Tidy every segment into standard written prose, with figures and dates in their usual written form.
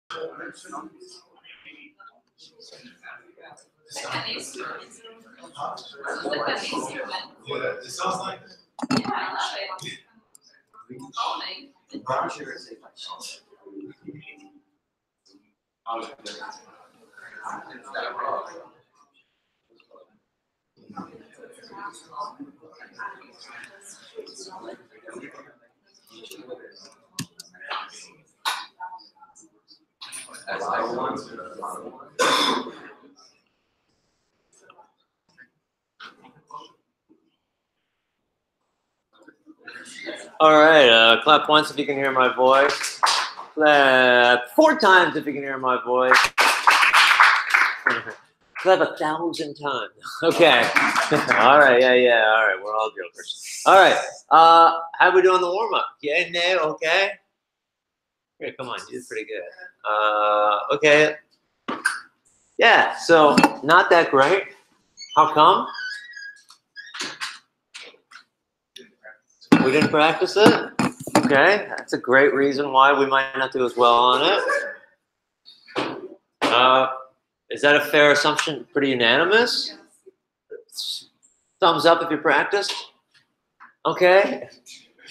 Yeah, it sounds like it. Yeah, I love it. Calming. All right, clap once if you can hear my voice. Clap 4 times if you can hear my voice. Clap 1,000 times. Okay. All right, yeah. All right, we're all jokers. All right, how we doing the warm up? Yeah, no, okay. Here, come on, you did pretty good. Okay. Yeah, so not that great. How come? We didn't practice it? Okay, that's a great reason why we might not do as well on it. Is that a fair assumption? Pretty unanimous? Thumbs up if you practiced? Okay.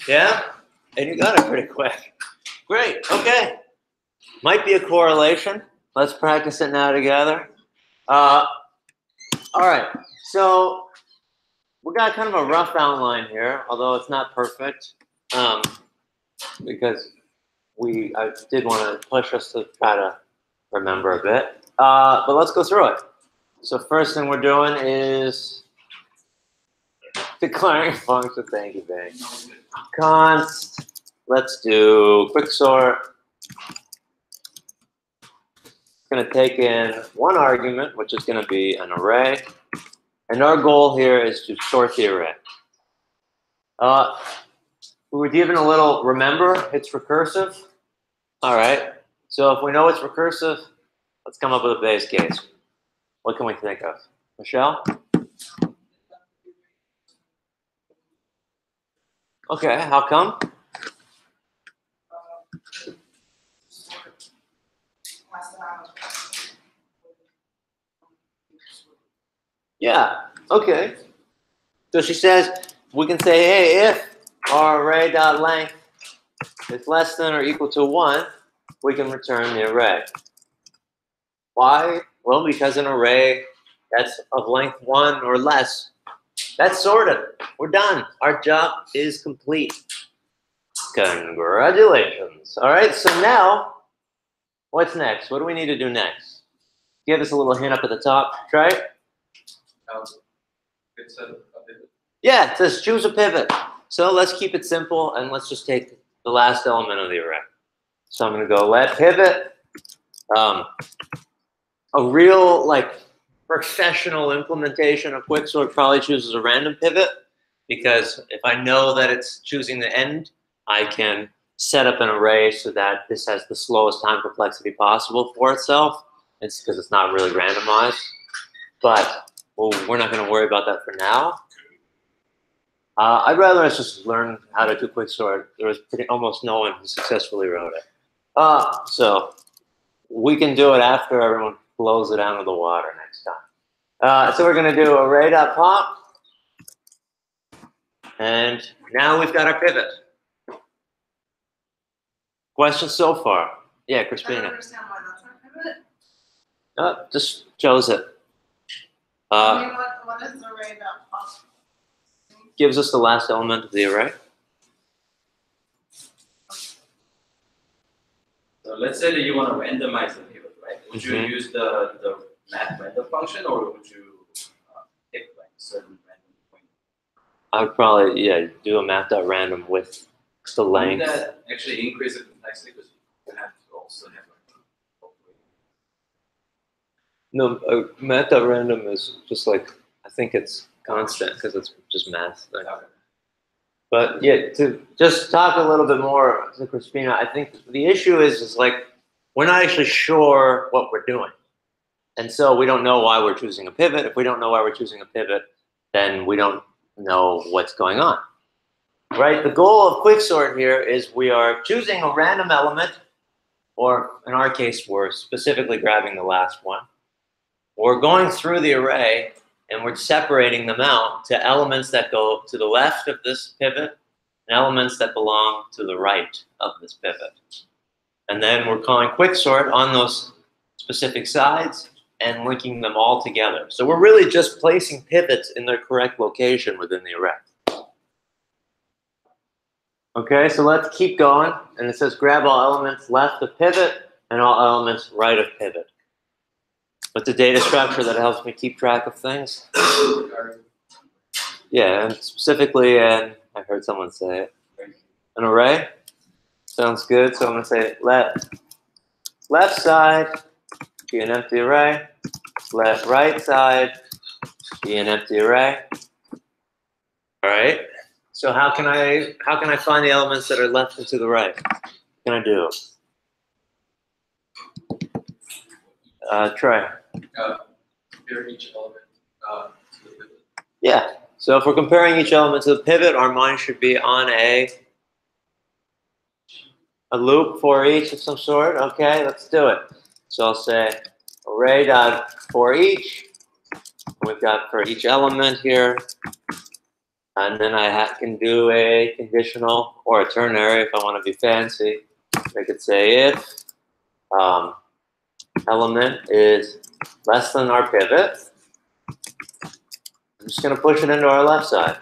Yeah? And you got it pretty quick. Great, okay. Might be a correlation. Let's practice it now together. All right, so we got kind of a rough outline here, although it's not perfect, because I did want to push us to try to remember a bit. But let's go through it. So first thing we're doing is declaring a function. Thank you, Bang. Const. Let's do quicksort. It's going to take in one argument, which is going to be an array. And our goal here is to sort the array. We were given a little, remember, it's recursive. All right. So if we know it's recursive, let's come up with a base case. What can we think of? Michelle? Okay, how come? Yeah, okay. So she says, we can say, hey, if our array.length is less than or equal to 1, we can return the array. Why? Well, because an array that's of length 1 or less, that's sorted. We're done. Our job is complete. Congratulations. All right, so now, what's next? What do we need to do next? Give us a little hint up at the top. Try it. It's a pivot. Yeah, it says choose a pivot. So let's keep it simple, and let's just take the last element of the array. So I'm going to go let pivot. A real, professional implementation of quicksort probably chooses a random pivot, because if I know that it's choosing the end, I can set up an array so that this has the slowest time complexity possible for itself. It's because it's not really randomized. But we're not going to worry about that for now. I'd rather us just learn how to do quicksort. There was almost no one who successfully wrote it. So we can do it after everyone blows it out of the water next time. So we're going to do array.pop. And now we've got our pivot. Questions so far? Yeah, Crispina. I don't understand why that's our pivot. Just shows it. What is array.pop? Gives us the last element of the array. So let's say that you want to randomize the pivot, right? Would you use the math random function, or would you pick like a certain random point? I would probably, do a math.random with the length. Would that actually increase the complexity, because you have to also have No, math.random is just I think it's constant because it's just math. But yeah, to just talk a little bit more to Crispina, I think the issue is we're not actually sure what we're doing. And so we don't know why we're choosing a pivot. If we don't know why we're choosing a pivot, then we don't know what's going on. Right? The goal of quicksort here is we are choosing a random element or in our case, we're specifically grabbing the last one. We're going through the array and we're separating them out to elements that go to the left of this pivot and elements that belong to the right of this pivot. And then we're calling quicksort on those specific sides and linking them all together. So we're really just placing pivots in their correct location within the array. Okay, so let's keep going. And it says grab all elements left of pivot and all elements right of pivot. What's the data structure that helps me keep track of things? Yeah, and specifically, and I heard someone say it, an array. Sounds good. So I'm going to say left side be an empty array. Let right side be an empty array. All right. So how can I find the elements that are left and to the right? What can I do? Try. Compare each element to the pivot. Yeah. So if we're comparing each element to the pivot, our mind should be on a loop for each of some sort. Okay, let's do it. So I'll say array dot for each. We've got for each element here. And then I can do a conditional or a ternary if I want to be fancy. I could say if element is less than our pivot, I'm just going to push it into our left side.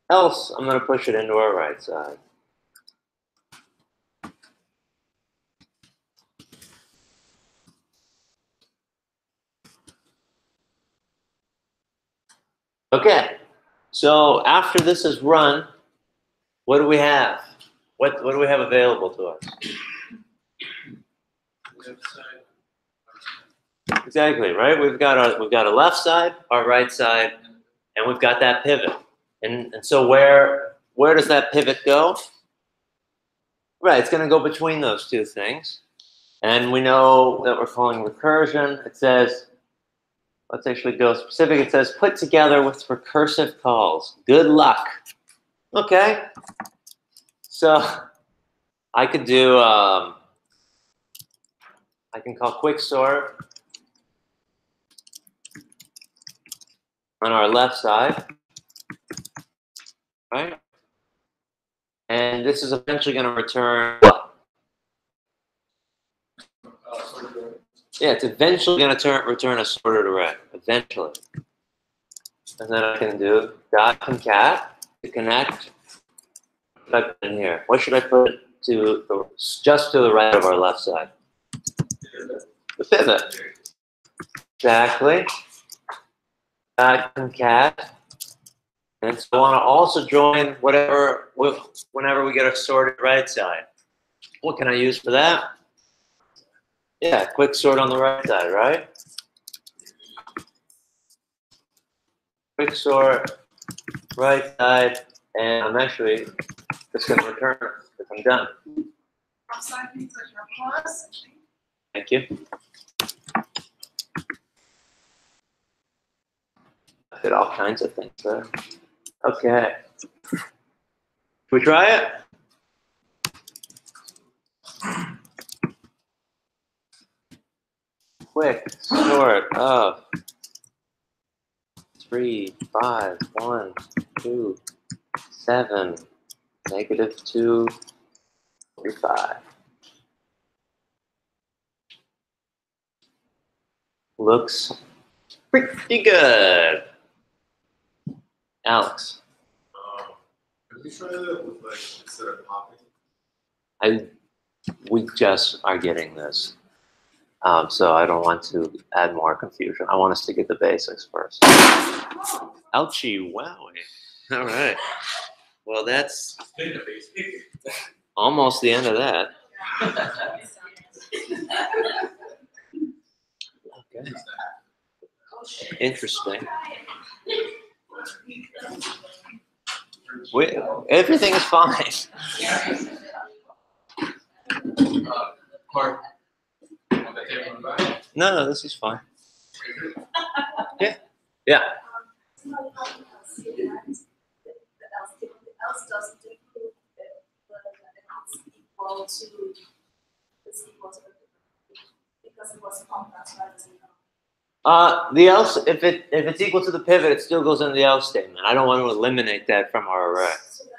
Else, I'm going to push it into our right side. Okay, so after this is run, what do we have? What do we have available to us? Left side. Exactly, right? We've got a left side, our right side, and we've got that pivot. And so where does that pivot go? Right, it's going to go between those two things. And we know that we're calling recursion. It says, let's actually go specific. It says put together with recursive calls. Good luck. Okay. So I could do, I can call quicksort on our left side, right? And this is eventually going to return what? Yeah, it's eventually going to return a sorted array, eventually. And then I can do dot concat to connect. What I put in here? What should I put to just to the right of our left side? The pivot. Exactly. Dot concat. And so I want to also join whenever we get a sorted right side. What can I use for that? Yeah, quick sort on the right side, right? Quick sort, right side, and I'm actually just going to return it if I'm done. Thank you. I did all kinds of things there. Okay. Should we try it? Quick sort of 3, 5, 1, 2, 7, -2, 45. Looks pretty good. Alex. Can we try that with like instead of popping? We just are getting this. So I don't want to add more confusion. I want us to get the basics first. Ouchie, wowie. All right. Well, that's almost the end of that. Okay. Interesting. Everything is fine. Mark, on the table in the back. No, this is fine. Yeah. Yeah. Else doesn't do equal to is equal to the because it was complex, right? The else, if it's equal to the pivot, it still goes into the else statement. I don't want to eliminate that from our array. So then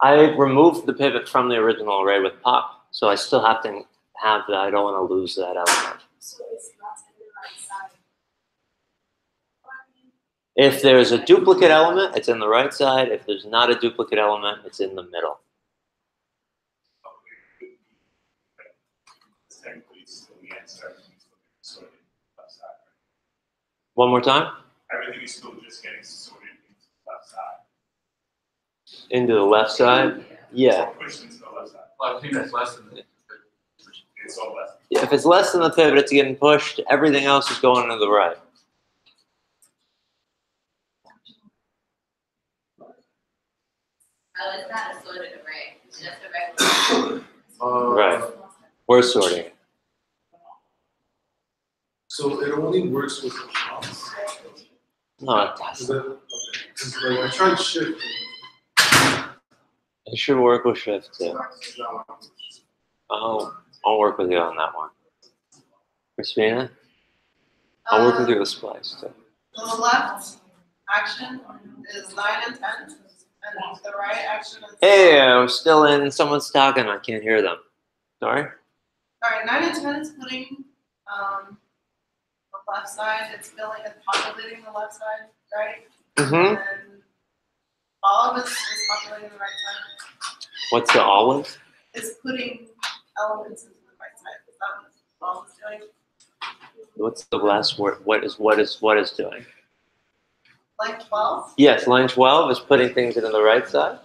I removed the pivot from the original array with pop, so I still have to have that. I don't want to lose that element. so it's not in the right side. If there's a duplicate element, it's in the right side. If there's not a duplicate element, it's in the middle. Technically, it's still the answer. Sorted left side, right? One more time. Everything is still just getting sorted into the left side. Into the left side. Yeah. Or pushed into the left side. Well, I think that's less than the. It's all left. If it's less than the pivot, it's getting pushed. Everything else is going to the right. Oh, it's not a sorted array, it's just a regular. Right. We're sorting it. So it only works with the shops? No, it Is doesn't. that, okay, 'cause like I tried shift It should work with shift too. and I'll work with you on that one. Christina, I'll work with you with splice too. The left action is 9 and 10, and the right action is. Hey, I'm still in. Someone's talking. I can't hear them. Sorry. All right, 9 and 10 is putting the left side. It's filling, it's populating the left side, right? Mm-hmm. And all of it is populating the right side. What's the always? It's putting elements into the right side. Is that what all is doing? What's the last word? What is doing? Like 12? Yes, line 12 is putting things into the right side.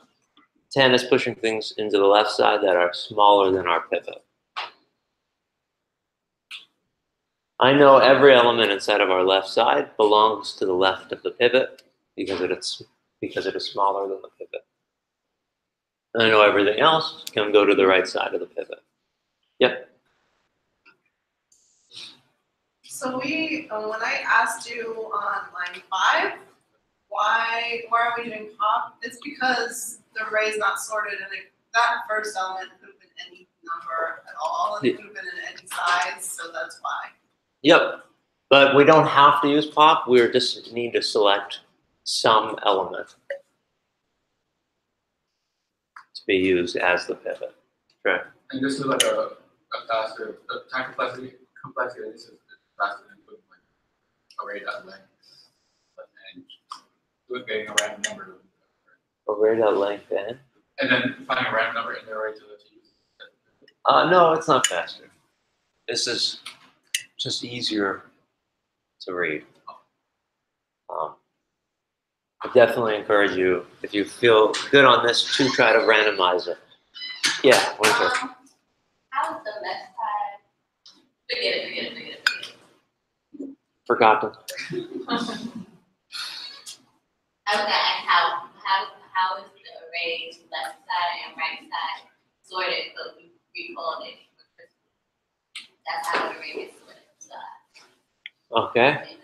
10 is pushing things into the left side that are smaller than our pivot. I know every element inside of our left side belongs to the left of the pivot because it is smaller than the pivot. And I know everything else can go to the right side of the pivot. Yep. So when I asked you on line 5, why are we doing pop? It's because the array is not sorted, and that first element could have been any number at all, and it could have been in any size, so that's why. Yep. But we don't have to use pop. We just need to select some element to be used as the pivot. Correct. And this is like a faster, the time complexity this is faster than putting like array.length and doing getting a random number. Array.length n. And then finding a random number in the array to use. No, it's not faster. This is just easier to read. I definitely encourage you, if you feel good on this, to try to randomize it. Yeah, Winter. How is the left side? Forget it. Forgotten. I was gonna ask how is the array left side and right side sorted, so we called it. That's how the array is sorted. Okay.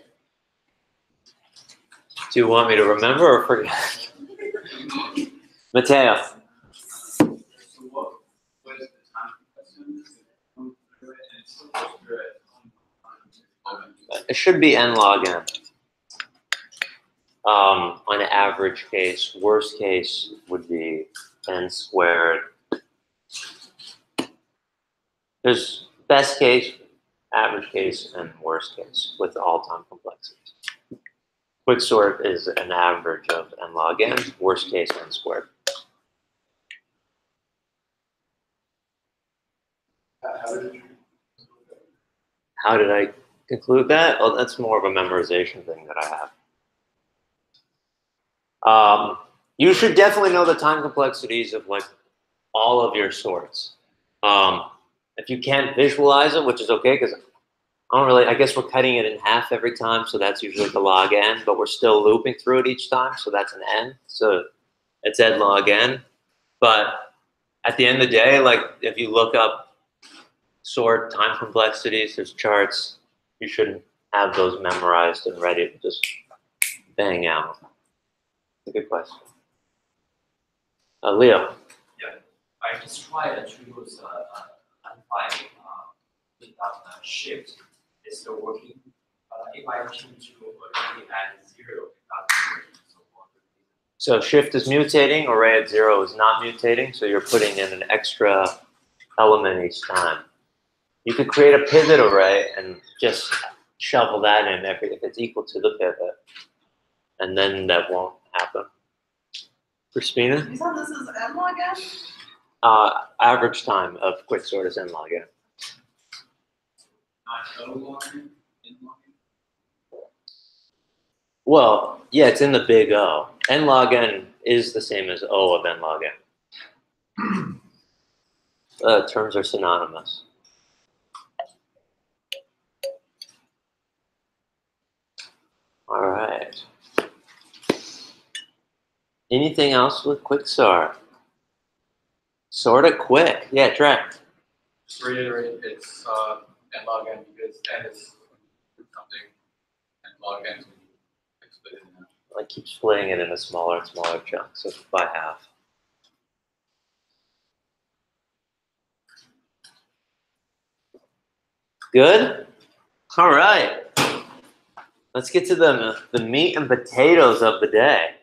Do you want me to remember or forget? Mateo. So what is the time question? It should be n log n. On an average case, worst case would be n squared. There's best case, average case, and worst case with all time complexities. Quicksort is an average of n log n, worst case n squared. How did I conclude that? Well, that's more of a memorization thing that I have. You should definitely know the time complexities of like all of your sorts. If you can't visualize it, which is okay, because I guess we're cutting it in half every time, so that's usually the log n, but we're still looping through it each time, so that's an n. So it's n log n. But at the end of the day, like if you look up sort time complexities, there's charts, you shouldn't have those memorized and ready to just bang out. It's a good question. Leo. I just tried to use unify without shift. It's still working. If I change to array at 0, it doesn't work. So shift is mutating, array at 0 is not mutating, so you're putting in an extra element each time. You could create a pivot array and just shuffle that in if it's equal to the pivot, and then that won't happen. Crispina? You said this is n log n? Average time of quicksort is n log n. Not O log n, in log n. Well, yeah, it's in the big O. N log n is the same as O of n log n. Terms are synonymous. All right. Anything else with Quicksort? Sort of quick. Yeah, Trent. Just reiterate, it's n log n because n is something, and log n is when you split it in half. I keep splitting it into smaller and smaller chunks, so by half. Good? All right. Let's get to the meat and potatoes of the day.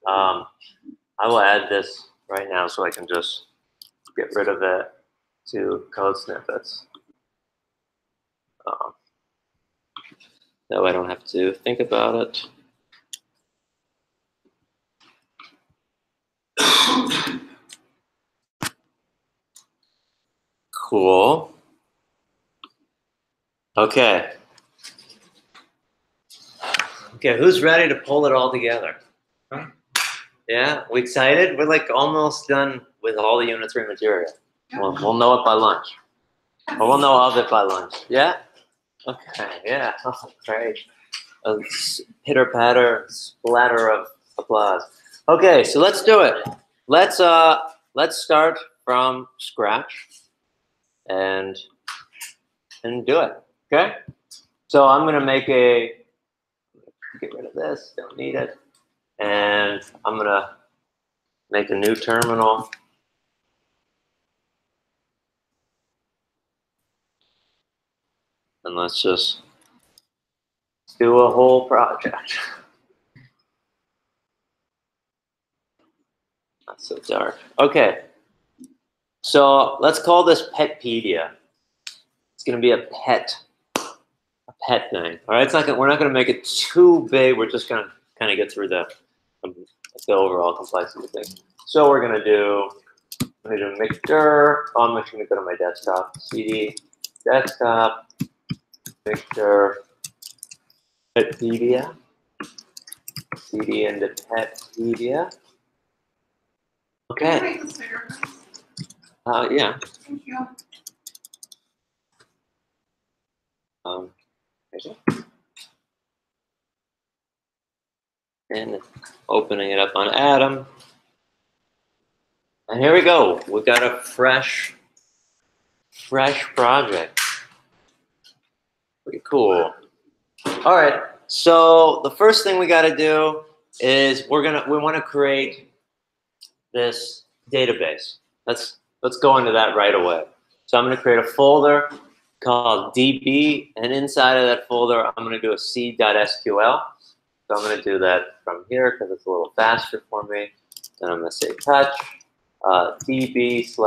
I will add this right now so I can just get rid of it to code snippets. That way I don't have to think about it. Cool. Okay. Okay, who's ready to pull it all together? Yeah, we excited? We're like almost done with all the Unit 3 material. We'll know it by lunch. Or we'll know of it by lunch. Yeah? Okay, yeah. Oh, great. A pitter-patter splatter of applause. Okay, so let's do it. Let's start from scratch and do it. Okay? So I'm gonna make get rid of this, don't need it. And I'm gonna make a new terminal. And let's just do a whole project. Not so dark. Okay. So let's call this Petpedia. It's gonna be a pet thing. All right, we're not gonna make it too big. We're just gonna kind of get through the overall complexity thing. So we're gonna do mixture. Oh, I'm actually gonna go to my desktop. CD desktop mixture Petpedia. CD into Petpedia. Can you Okay. make this bigger? Yeah. Thank you. And opening it up on Atom. And here we go. We've got a fresh project. Pretty cool. All right. So the first thing we got to do is we want to create this database. Let's go into that right away. So I'm going to create a folder called DB, and inside of that folder, I'm going to do a c.sql. So I'm going to do that from here because it's a little faster for me. Then I'm going to say touch db/c.sql.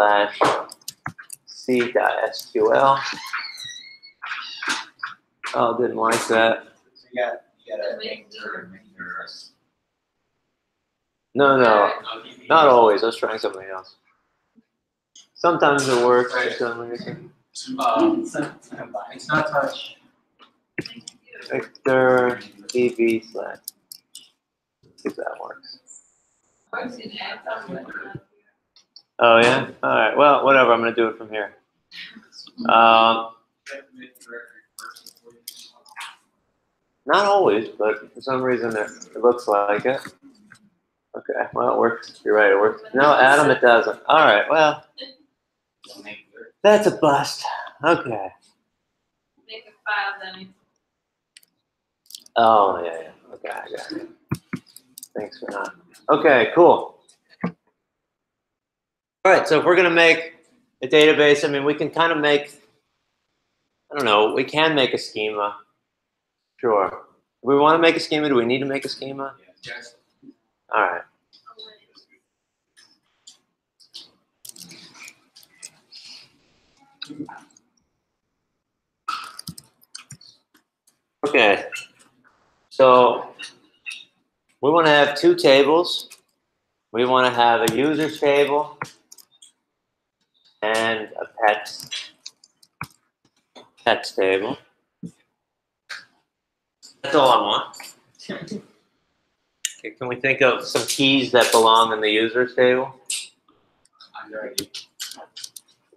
Oh, didn't like that. So you gotta make your No, not always. I was trying something else. Sometimes it works for some reason. it's not touch. Victor db/. See if that works. Oh yeah. All right. Well, whatever. I'm gonna do it from here. Not always, but for some reason it looks like it. Okay. Well, it works. You're right. It works. No, Adam, it doesn't. All right. Well, that's a bust. Okay. Make a file then. Oh yeah. Okay, I got it. Thanks for that. Okay, cool. All right, so if we're going to make a database, I mean, we can kind of make, I don't know, we can make a schema. Sure. Do we want to make a schema? Do we need to make a schema? Yes. All right. Okay. So we want to have two tables. We want to have a users table and a pets table. That's all I want. Okay, can we think of some keys that belong in the users table? Under ID.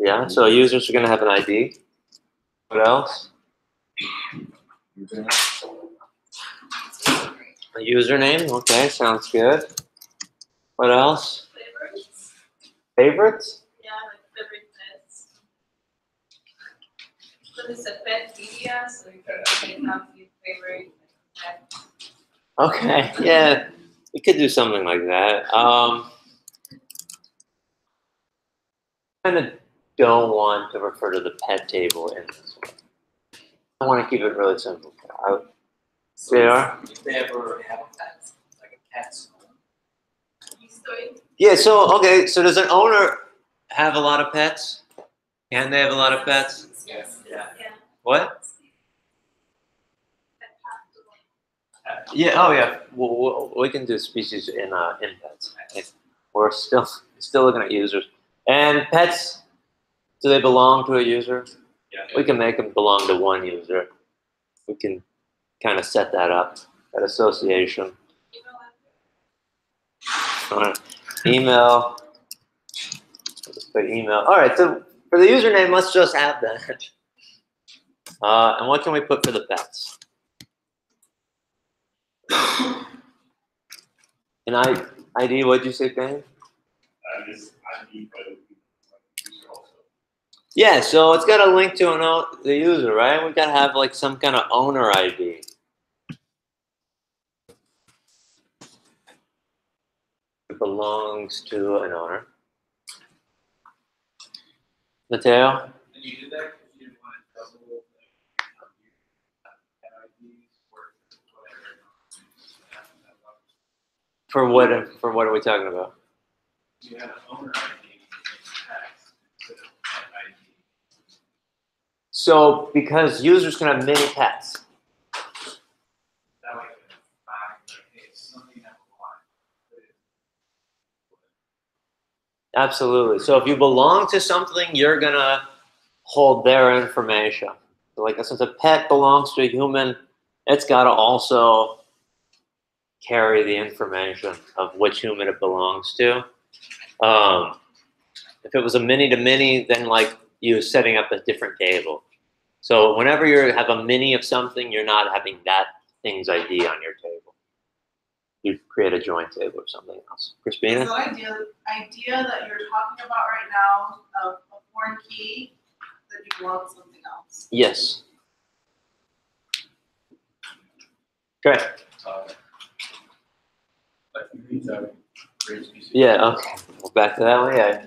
Yeah, so users are going to have an ID. What else? A username. Okay, sounds good. What else? Favorites? Favorites? Yeah, like favorite pets. So it's a pet media, so you can have your favorite pet. Okay, yeah, we could do something like that. Kind of don't want to refer to the pet table in this one. I want to keep it really simple. There. If they ever have a pet, like a cat's home. Yeah, so, okay, so does an owner have a lot of pets? Can they have a lot of pets? Yes. Yeah. What? Yeah, oh yeah, we can do species in pets. We're still looking at users. And pets, do they belong to a user? Yeah. We can make them belong to one user. We can kind of set that up, that association. All right. Email. Let's put email. All right, so for the username, let's just have that. And what can we put for the pets? An ID, what'd you say, Ben? Yeah, so it's got a link to the user, right? We've got to have like some kind of owner ID. It belongs to an owner. Mateo? And you did that because you didn't want to double IDs or whatever. For what are we talking about? You had an owner ID in text instead of pet ID. So because users can have many pets. That way you can find like, hey, something that Absolutely. So if you belong to something, you're gonna hold their information. So like since a pet belongs to a human, it's gotta also carry the information of which human it belongs to. If it was a many-to-many, then like you're setting up a different table. So whenever you have a mini of something, you're not having that thing's ID on your table. You create a joint table or something else. Crispina? So the idea that you're talking about right now of a foreign key that you belong to something else. Yes. Okay. like you read that great species. Yeah, okay. Well, back to that one. Yeah.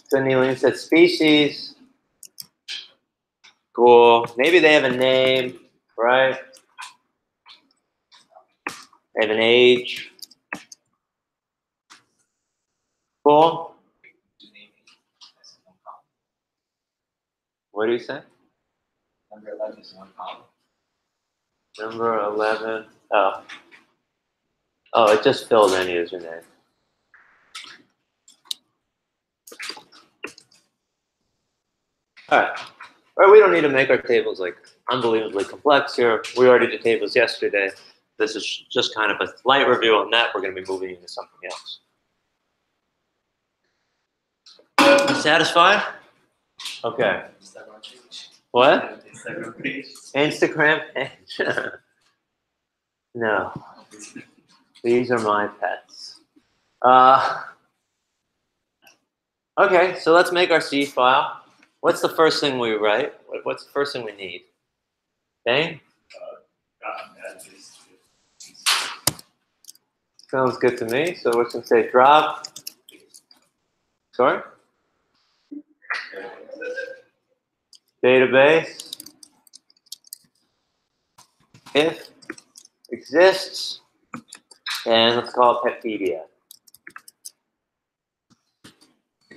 So Neeline said species. Cool. Maybe they have a name, right? They have an age. Cool. What do you say? Number 11 is one column. Number 11. Oh. Oh, it just filled in username. All right. All right, we don't need to make our tables like unbelievably complex here. We already did tables yesterday. This is just kind of a light review on that. We're going to be moving into something else. You satisfied? Okay. Instagram page. What? Instagram page. Instagram page. No. These are my pets. Okay, so let's make our C file. What's the first thing we write? What's the first thing we need? Dane? Sounds good to me. So we're going to say drop. Sorry? Database. If exists, and let's call it Petpedia.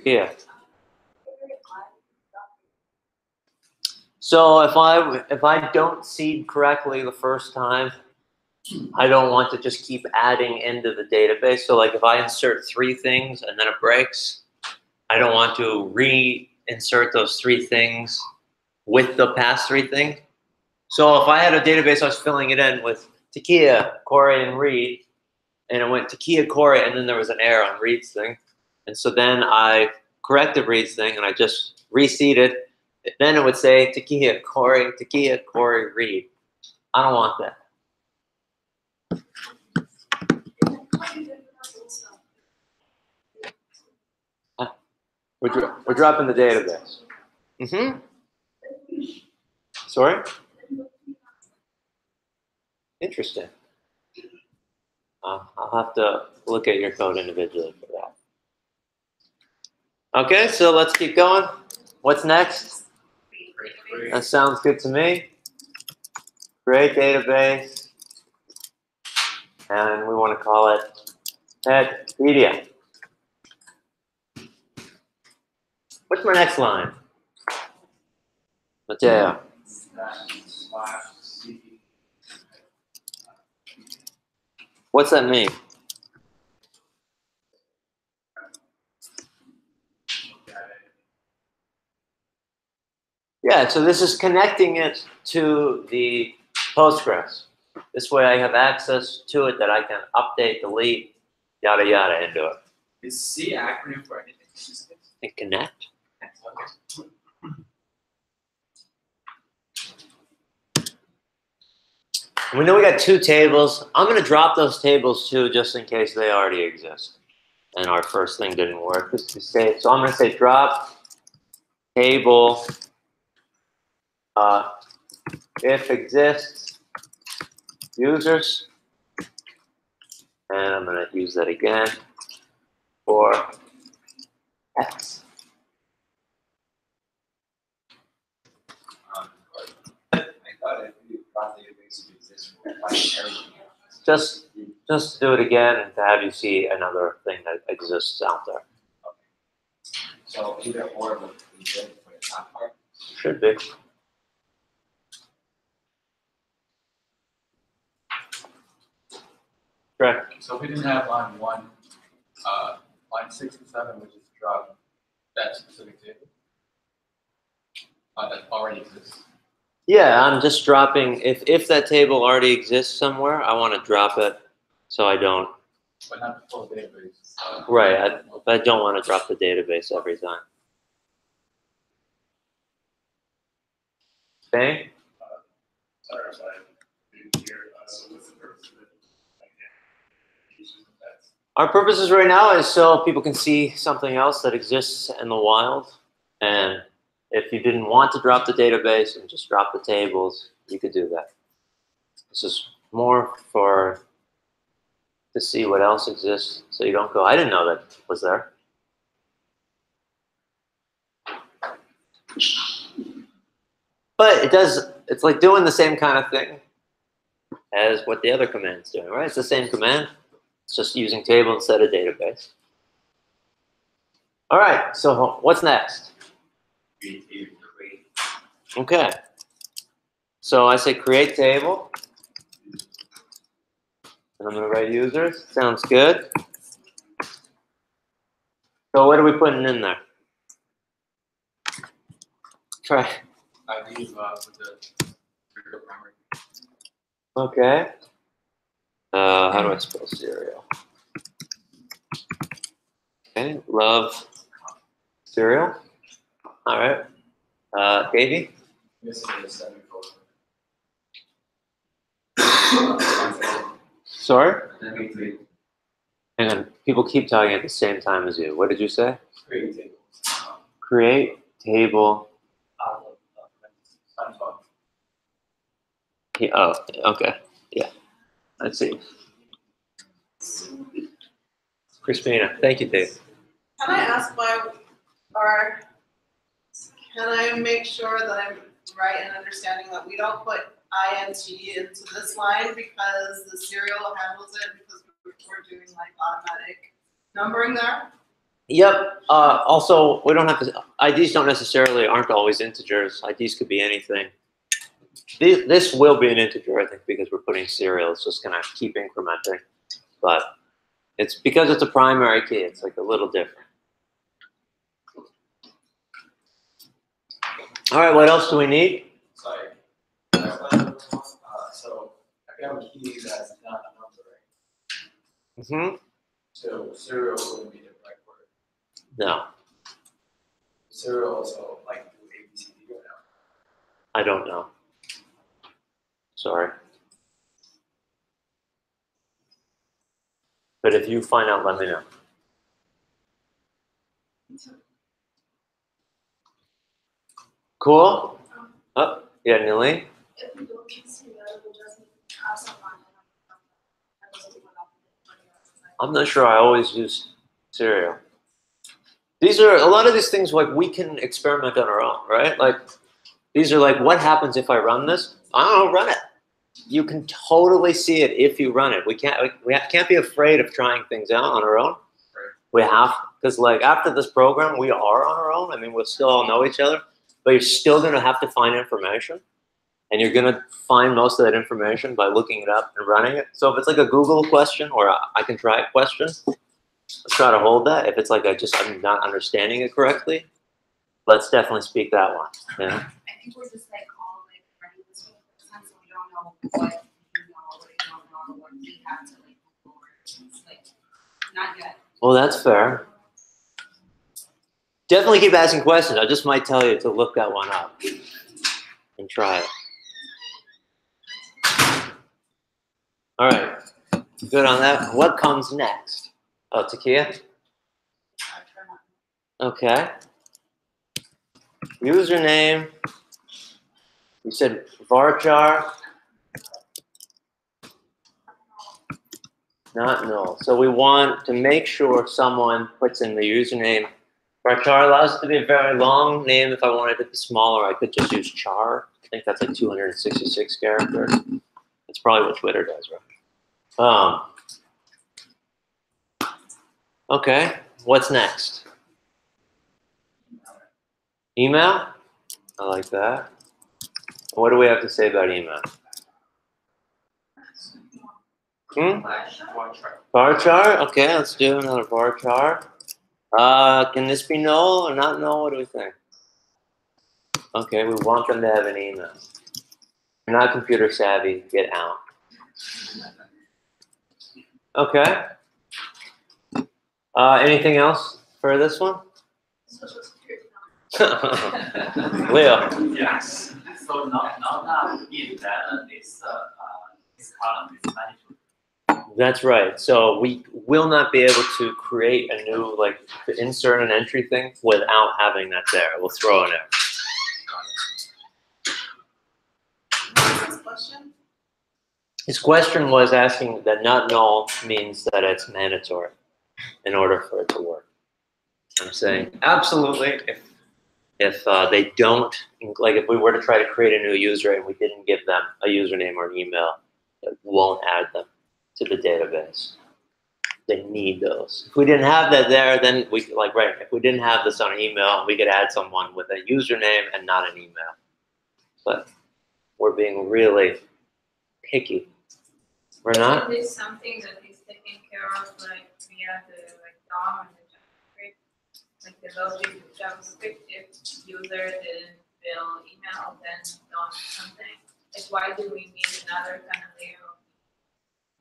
Yeah. So if I don't seed correctly the first time, I don't want to just keep adding into the database. So like if I insert 3 things and then it breaks, I don't want to reinsert those 3 things with the past 3 things. So if I had a database, I was filling it in with Takia, Corey, and Reed, and it went Takia, Corey, and then there was an error on Reed's thing. And so then I corrected Reed's thing and I just reseeded. Then it would say Takia, Corey, Reed. I don't want that. We're dropping the database. Mm-hmm. Sorry? Interesting. I'll have to look at your code individually for that. Okay, so let's keep going. What's next? That sounds good to me. Create database. And we want to call it Petpedia. What's my next line? Mateo. What's that mean? Yeah, so this is connecting it to the Postgres. This way I have access to it that I can update, delete, yada, yada into it. Is C acronym for anything? And connect. We know we got 2 tables. I'm going to drop those tables too, just in case they already exist. And our first thing didn't work. So I'm going to say drop table if exists users. And I'm going to use that again for X. Just do it again and to have you see another thing that exists out there. So either or would be good for the top part. Should be. Correct. So if we didn't have line 1, line 6 and 7 would just drop that specific table that already exists. Yeah, I'm just dropping, if that table already exists somewhere, I want to drop it so I don't. But not the full database. Right, I don't want to drop the database every time. Okay? Sorry, I didn't hear. So what's the purpose of it? Our purposes right now is so people can see something else that exists in the wild. And if you didn't want to drop the database and just drop the tables, you could do that. This is more for to see what else exists, so you don't go, I didn't know that was there. But it does, it's like doing the same kind of thing as what the other command's doing, right? It's the same command. It's just using table instead of database. All right, so what's next? Okay. So I say create table. And I'm going to write users. Sounds good. So what are we putting in there? Try. I leave with the primary. Okay. How do I spell cereal? Okay, love cereal. All right. Davey? Missing the semicolon. Sorry? Let me Hang on. People keep talking at the same time as you. What did you say? create tables. Create table. Oh, okay. Yeah. Let's see. Crispina. Thank you, Dave. Can I ask why our can I make sure that I'm right in understanding that we don't put INT into this line because the serial handles it because we're doing like automatic numbering there? Yep. Also, we don't have to. IDs aren't always integers. IDs could be anything. This will be an integer, I think, because we're putting serial. It's just gonna keep incrementing, but it's because it's a primary key. It's like a little different. All right. What else do we need? Sorry. So I can have a key that's not a number, right? Mm-hmm. So serial wouldn't be the right word. No, Serial also like do ABCD or no? I don't know. Sorry. But if you find out, let me know. Cool. Oh, yeah, Nilay. If we don't keep serial, we just have someone. I'm not sure I always use serial. These are a lot of these things like we can experiment on our own, right? Like these are like, what happens if I run this? I don't know, run it. You can totally see it if you run it. We can't be afraid of trying things out on our own. We have, because like after this program, we are on our own. I mean, we'll still all know each other, but you're still going to have to find information. And you're going to find most of that information by looking it up and running it. So if it's like a Google question or I can try it question, let's try to hold that. If it's like I'm not understanding it correctly, let's definitely speak that one. Yeah. I think we're just like all like running this for the first time, so we don't know what you know, what you don't know, what we have to like move forward. It's like not yet. Well, that's fair. Definitely keep asking questions. I just might tell you to look that one up and try it. All right, good on that. What comes next? Oh, Takia? Okay. Username. You said varchar. Not null. So we want to make sure someone puts in the username. Varchar allows it to be a very long name. If I wanted it to be smaller, I could just use char. I think that's like 266 characters. That's probably what Twitter does, right? Okay, what's next? Email? I like that. What do we have to say about email? Varchar? Okay, let's do another varchar. Can this be null or not null? What do we think? Okay, we want them to have an email. If you're not computer savvy, get out. Okay. Anything else for this one? Social security number. Leo. Yes. So now that means that this column is managed. That's right. So we will not be able to create a new, like, to insert an entry thing without having that there. We'll throw an error. What's his question? His question was asking that not null means that it's mandatory in order for it to work. I'm saying absolutely. If they don't, like if we were to try to create a new user and we didn't give them a username or an email, it won't add them to the database. They need those. If we didn't have that there, then we like right. If we didn't have this on email, we could add someone with a username and not an email. But we're being really picky. We're not. There's something that is taken care of, like via the DOM and the JavaScript, like the logic of JavaScript. If user didn't fill email, then DOM something. Like why do we need another kind of layer of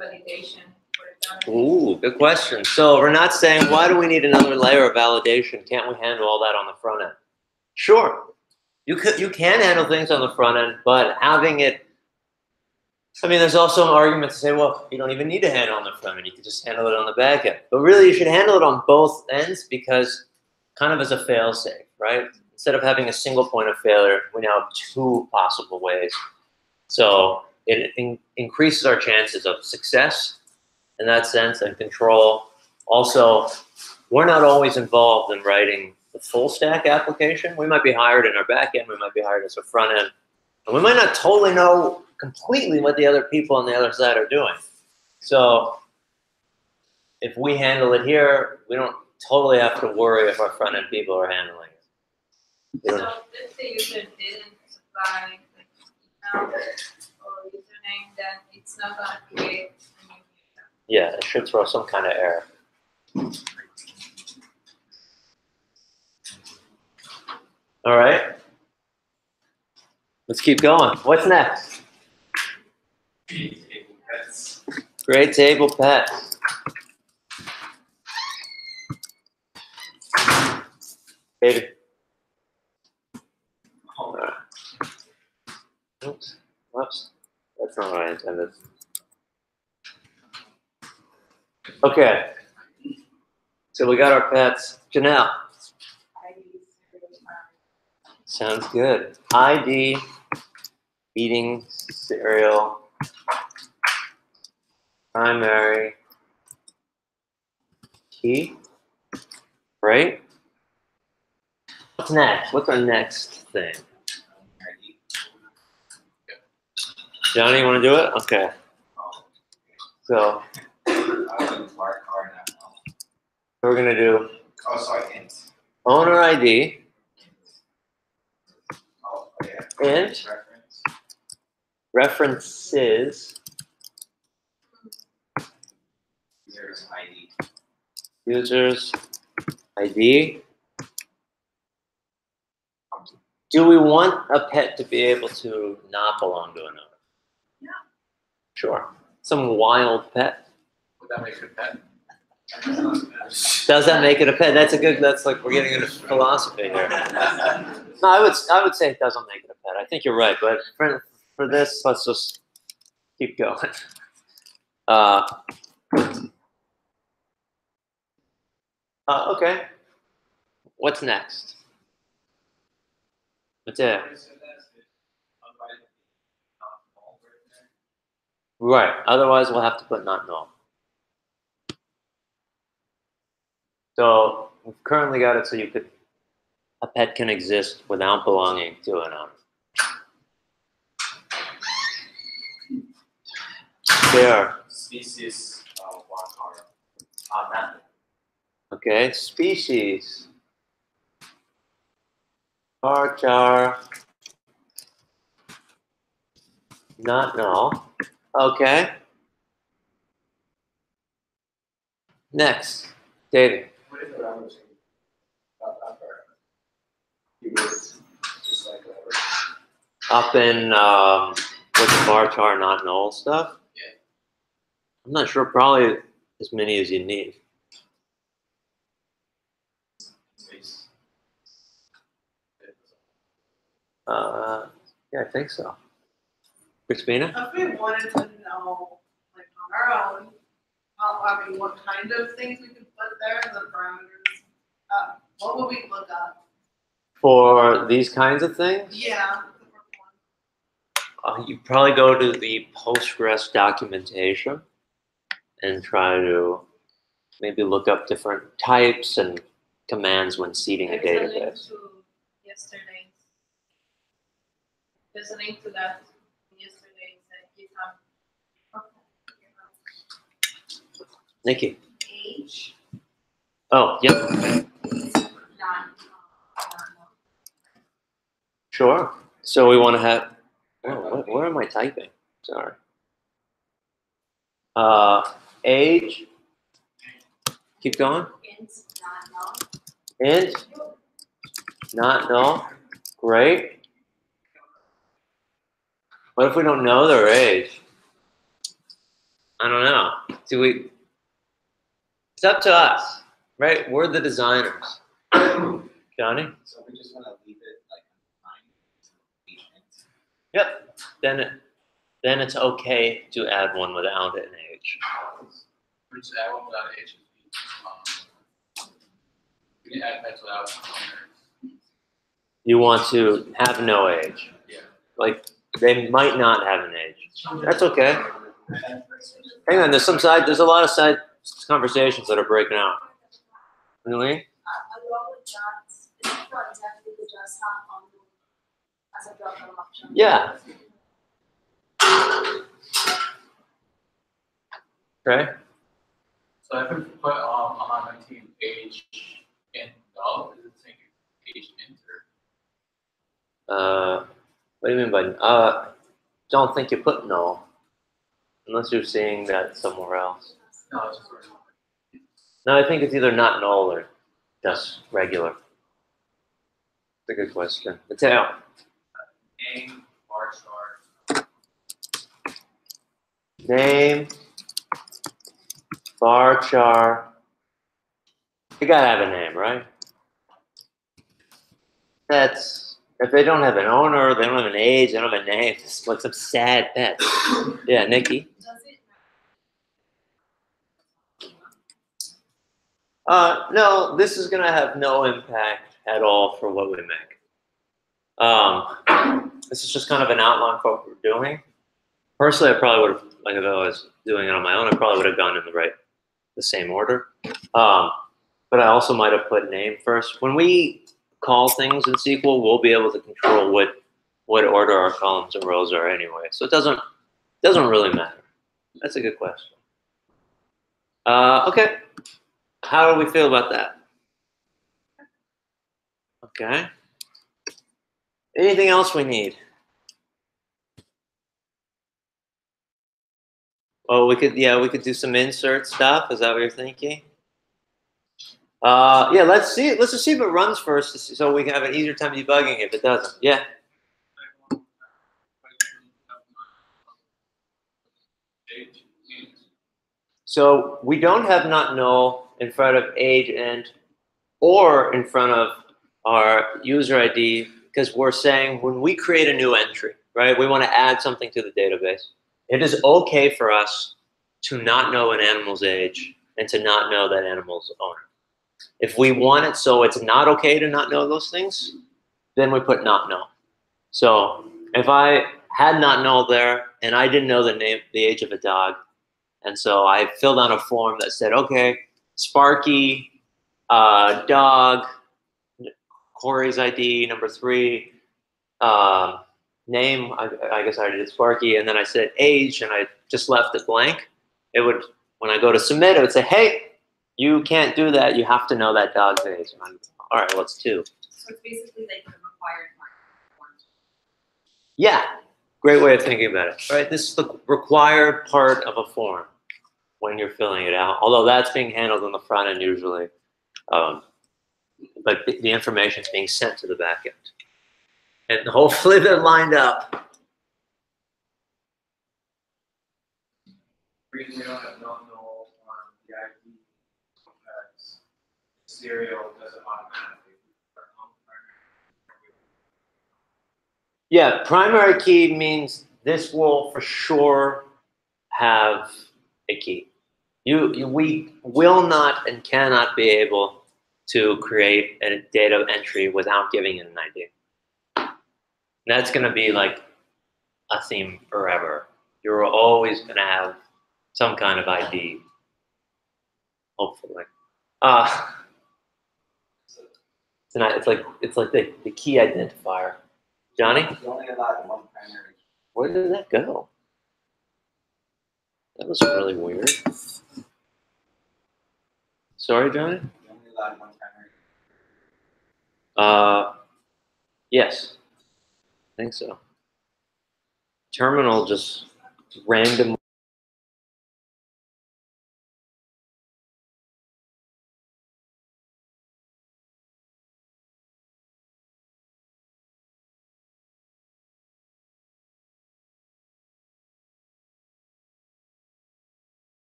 validation for the DOM? Ooh, good question. So we're not saying why do we need another layer of validation? Can't we handle all that on the front end? Sure, you can handle things on the front end, but having it. I mean, there's also an argument to say, well, you don't even need to handle it on the front end. You can just handle it on the back end. But really, you should handle it on both ends because kind of as a fail-safe, right? Instead of having a single point of failure, we now have two possible ways. So it increases our chances of success in that sense and control. Also, we're not always involved in writing the full stack application. We might be hired in our back end, we might be hired as a front end. And we might not totally know completely what the other people on the other side are doing. So if we handle it here, we don't totally have to worry if our front end people are handling it. We So don't- if the user didn't supply like email or username, then it's not gonna create a new user. Yeah, it should throw some kind of error. All right. Let's keep going. What's next? Great table pets. David. Oops. Whoops. That's not what I intended. Okay. So we got our pets. Janelle. Sounds good. ID, eating cereal, primary, key, right? What's next? What's our next thing? Johnny, you want to do it? Okay. So we're gonna do Oh, sorry, hints. owner ID Oh, yeah. and Reference. references, User's ID. users ID. Do we want a pet to be able to not belong to another? Yeah. Sure. Some wild pet. Would that make it a pet? Does that make it a pet? That's like we're getting into philosophy here. No, I would say it doesn't make it a pet. I think you're right, but for this, let's just keep going. Okay. What's next? What's it? Right. Otherwise, we'll have to put not null. So we've currently got it so a pet can exist without belonging to an owner. There. Species, varchar. Method. Okay. Species. Varchar. Not null. Okay. Next. David. What if the router change? Keywords, just like whatever. Up in with the varchar not null stuff? Yeah. I'm not sure, probably as many as you need. Space. Yeah, I think so. Christina? If we wanted to know, like on our own, what kind of things we could put there, the parameters, what would we look up? For these kinds of things, Yeah. you probably go to the Postgres documentation and try to maybe look up different types and commands when seeding a There's a link database. to yesterday's. There's a link to that yesterday's GitHub. Nikki? Age, Oh, yep, not, sure. So we want to have, where am I typing? Sorry. Age. Keep going. int, not null. Int. Not null. Great. What if we don't know their age? I don't know. It's up to us, right? We're the designers. Johnny? So we just want to leave it like undefined. Each hint. Yep. Then it's okay to add one without an age. We just add one without age. We can add pets without owners. You want to have no age. Yeah. Like they might not have an age. That's okay. Hang on, there's a lot of side conversations that are breaking out. Really? Along with John's contact, we could just have on as a drop down option. Yeah. Okay. So I could put on 19 age in null, is it saying age enter? What do you mean by don't think you put null unless you're seeing that somewhere else. No, it's just sort of. No, I think it's either not null or just regular. It's a good question. Mateo. Name, bar chart. Name, varchar. You gotta have a name, right? That's if they don't have an owner, they don't have an age, they don't have a name. It's like some sad pet. Yeah, Nikki. Does it No, this is gonna have no impact at all for what we make. This is just kind of an outline for what we're doing. Personally, I probably would have, like if I was doing it on my own, I probably would have gone in the same order. But I also might have put name first. When we call things in SQL, we'll be able to control what order our columns and rows are anyway. So it doesn't really matter. That's a good question. Okay. How do we feel about that? Okay. Anything else we need? Oh, we could do some insert stuff. Is that what you're thinking? Yeah, let's see. Let's just see if it runs first, so we can have an easier time debugging if it doesn't. Yeah. So we don't have not null in front of age end or in front of our user ID because we're saying when we create a new entry, right? We want to add something to the database. It is okay for us to not know an animal's age and to not know that animal's owner. If we want it so it's not okay to not know those things, then we put not know. So if I had not know there and I didn't know the age of a dog, and so I filled out a form that said, okay, Sparky, dog, Corey's ID, number 3, name, I guess I already did Sparky, and then I said age, and I just left it blank. It would, when I go to submit, it would say, hey, you can't do that. You have to know that dog's age. And I'm, all right, well, it's 2. So it's basically like the required mark. Yeah, great way of thinking about it. Right, this is the required part of a form when you're filling it out. Although that's being handled on the front end usually, but the information is being sent to the back end, and hopefully they're lined up. Reason we don't have not null on the ID because serial doesn't automatically. Yeah, primary key means this will for sure have a key. We will not and cannot be able to create a data entry without giving it an ID. And that's going to be like a theme forever. You're always going to have some kind of ID, hopefully. Tonight it's like the key identifier. Johnny? You only allowed one primary. Where did that go? That was really weird. Sorry, Johnny? You only allowed one primary. Yes. I think so. Terminal just random.